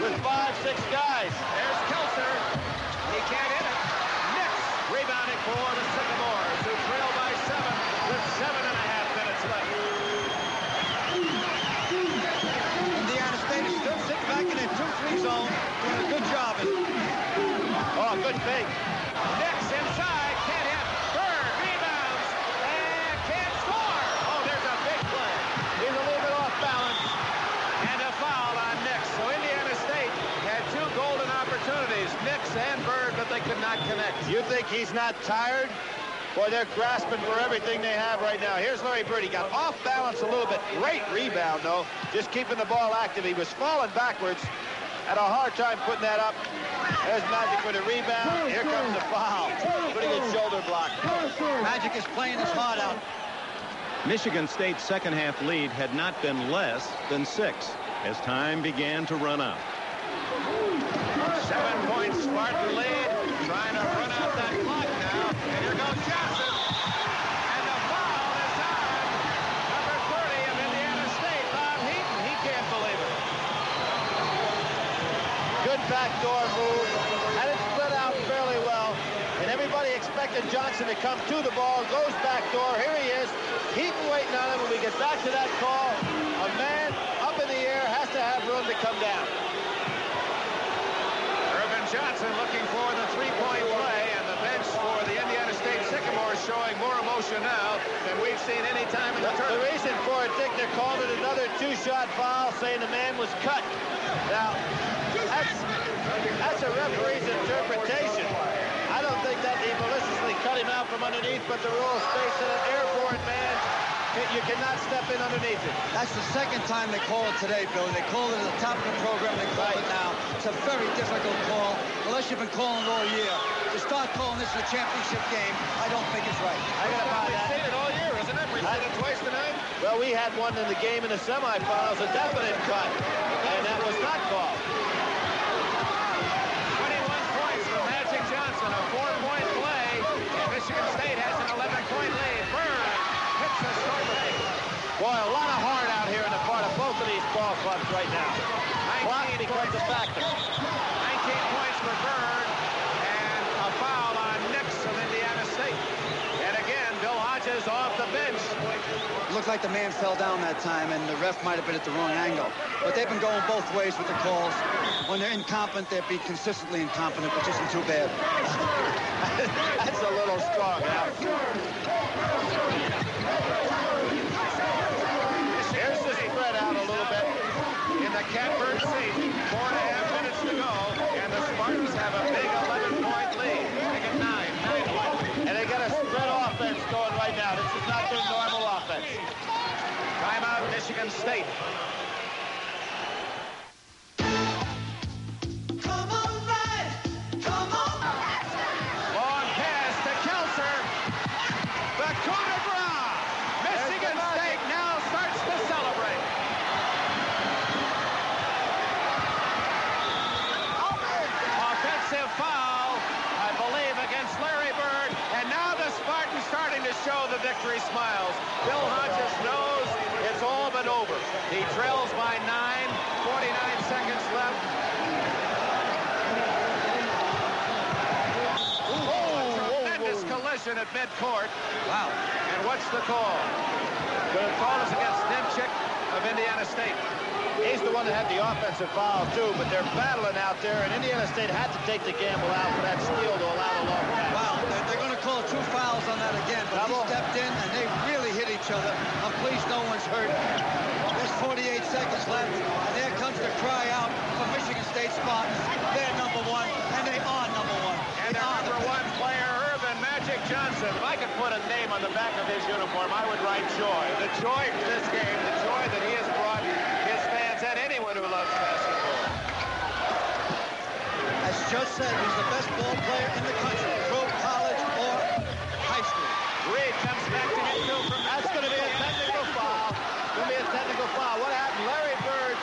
with 5-6 guys. There's Kelser. He can't hit it. Nix rebounding for the Sycamores, who trail by 7 with 7.5 minutes left. Indiana State is still sitting back in their 2-3 zone, doing a good job. Oh, good fake. Nix inside, can't hit. Bird rebounds and can't score. Oh, there's a big play. He's a little bit off balance. And a foul on Nix. So Indiana State had 2 golden opportunities, Nix and Bird, but they could not connect. You think he's not tired? Boy, they're grasping for everything they have right now. Here's Larry Bird. He got off balance a little bit. Great rebound, though. Just keeping the ball active. He was falling backwards. Had a hard time putting that up. There's Magic with a rebound. Here comes the foul. Pretty good shoulder block. Magic is playing his heart out. Michigan State's second-half lead had not been less than 6 as time began to run out. 7 points Spartan lead, trying to run out that clock now. And here goes Johnson. And the foul is on number 30 of Indiana State, Bob Heaton. He can't believe it. Good backdoor move. Had it split out fairly well. And everybody expected Johnson to come to the ball. Goes backdoor. Here he is. Heaton waiting on him. When we get back to that call, a man up in the air has to have room to come down. Johnson looking for the three-point play, and the bench for the Indiana State Sycamores showing more emotion now than we've seen any time in the tournament. The reason for it, Dick, they called it another 2-shot foul, saying the man was cut. Now, that's a referee's interpretation. I don't think that he maliciously cut him out from underneath, but the rules state that an airborne man, you cannot step in underneath it. That's the second time they call it today, Bill. They called it at the top of the program. They call it now. It's a very difficult call, unless you've been calling it all year. To start calling this a championship game, I don't think it's right. I gotta buy that. We've seen it all year, isn't it? We've seen it twice tonight. Well, we had one in the game in the semifinals, a definite cut, and that was not called. 21 points for Magic Johnson, a 4-point play. Michigan State has an 11-point lead. Bird hits the short break. Boy, a lot of heart out here in the part of both of these ball clubs right now. Clock becomes a factor. 19 points for Bird, and a foul on Nix of Indiana State. And again, Bill Hodges off the bench. It looked like the man fell down that time, and the ref might have been at the wrong angle. But they've been going both ways with the calls. When they're incompetent, they're being consistently incompetent, which isn't too bad. That's a little strong now. Here's the spread out a little bit. In the catbird seat, 4.5 minutes to go, and the Spartans have a big 11-point lead. They get 9 And they got a spread offense going right now. This is not their normal offense. Timeout, Michigan State. Long pass to Kelser. The coup de grace. Michigan State now starts to celebrate. Offensive foul, I believe, against Larry Bird. And now the Spartans starting to show the victory smiles. Bill Hodges knows it's all but over. He trails by 9, 49 seconds left. Tremendous collision at midcourt. Wow. And what's the call? The call is against Nimchik of Indiana State. He's the one that had the offensive foul, too, but they're battling out there, and Indiana State had to take the gamble out for that steal to allow the long pass. Wow, they're going to call 2 fouls on that again, but Double. he stepped in, and they really hit each other. I'm pleased no one's hurt. There's 48 seconds left, and there comes the cry out for Michigan State Spartans. They're number 1, and they are number 1. And their number 1 player, Irvin Magic Johnson. If I could put a name on the back of his uniform, I would write joy. The joy for this game, the joy that he has brought his fans and anyone who loves basketball. As Judge said, he's the best ball player in the country, pro, college, or high school. Reed comes back to hit 2 from That's going to be a technical foul. Going to be a technical foul. What happened? Larry Bird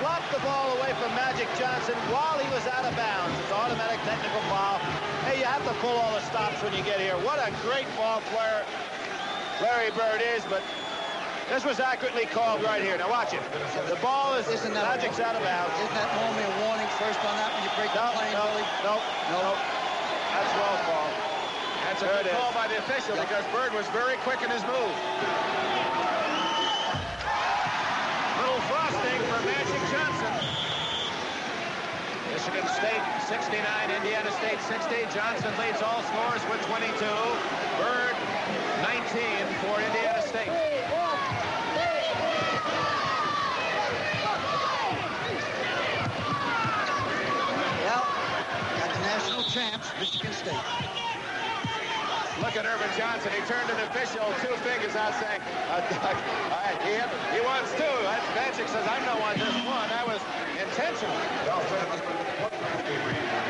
slopped the ball away from Magic Johnson while he was out of bounds. It's automatic technical foul. Hey, you have to pull all the stops when you get here. What a great ball player Larry Bird is, but This was accurately called right here. Now watch it. The ball is, Magic's out of bounds. Isn't that normally a warning first on that when you break the plane, Billy? No. That's well called. That's a good call by the official because Bird was very quick in his move. Little frosting for Magic Johnson. Michigan State 69, Indiana State 60. Johnson leads all scores with 22. Bird 19 for Indiana State. Well, got the national champs, Michigan State. Look at Irvin Johnson. He turned to the official, two fingers out saying, he wants two. Magic says, I'm not one, just one. That was intentional.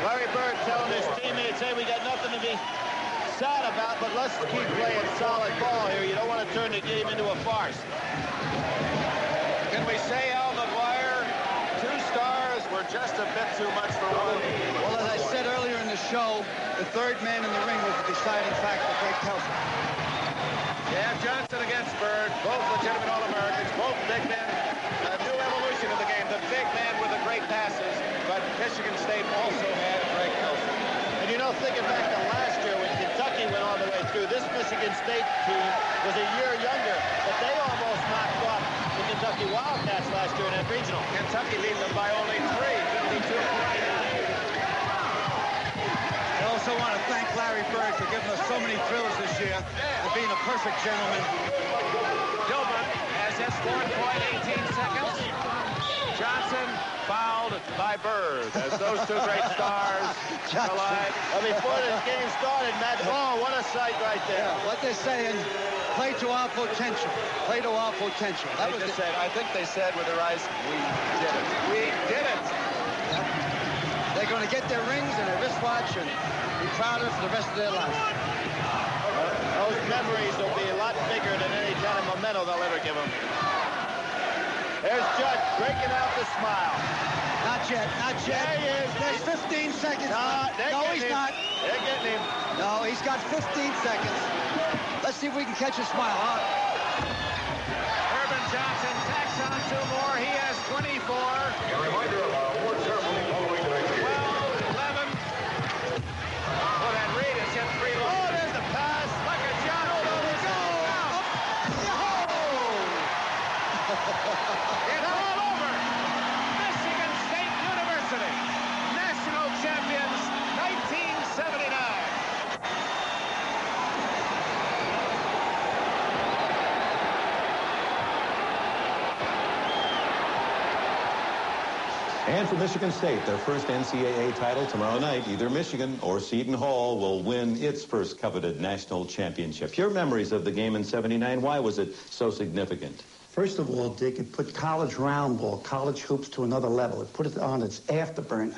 Larry Bird telling his teammates, hey, we got nothing to be sad about, but let's keep playing solid ball here. You don't want to turn the game into a farce. Can we say, Al McGuire, 2 stars were just a bit too much for one? Well, as I said earlier in the show, the third man in the ring was the deciding factor, Greg Kelsey. You have Johnson against Bird, both legitimate All-Americans, both big men. A new evolution of the game. The big man with the great passes, but Michigan State also had Greg Kelsey. And you know, thinking back to last year when Kentucky went all the way through, this Michigan State team was a year younger, but they almost knocked off the Kentucky Wildcats last year in that regional. Kentucky beat them by only 3, 52-49. I also want to thank Larry Bird for giving us so many thrills this year and being a perfect gentleman. Gilbert has just scored point 18 seconds. Johnson fouled by Bird as those two great stars collide. Well, before this game started, Matt, oh, what a sight right there. Yeah, what they're saying, play to our potential. Play to our potential. I think they said with their eyes, we did it. We did it. Yep. They're going to get their rings and their wristwatch and be proud of it for the rest of their life. Those memories will be a lot bigger than any kind of memento they'll ever give them. There's Judge breaking out the smile. Not yet, not yet. There he is. There's 15 seconds. No, he's not. They're getting him. No, he's got 15 seconds. Let's see if we can catch a smile, huh? Irvin Johnson tacks on 2 more. He has 24. A reminder of our award ceremony following tonight's game. 12, 11. Oh, that Reed has hit 3 low. Oh, there's the pass. Look at Johnson. Let's go. It's all over. Michigan State University, national champions, 1979. And for Michigan State, their first NCAA title tomorrow night, either Michigan or Seton Hall will win its first coveted national championship. Your memories of the game in '79, why was it so significant? First of all, Dick, it put college round ball, college hoops to another level. It put it on its afterburner.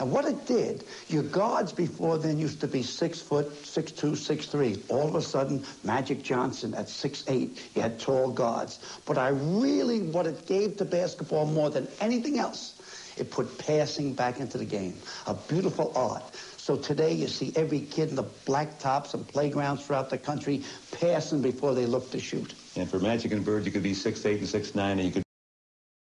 And what it did, your guards before then used to be 6 foot, 6'2", 6'3". All of a sudden, Magic Johnson at 6'8", you had tall guards. But what it gave to basketball more than anything else, it put passing back into the game. A beautiful art. So today you see every kid in the blacktops and playgrounds throughout the country passing before they look to shoot. And for Magic and Bird, you could be 6'8" and 6'9", and you could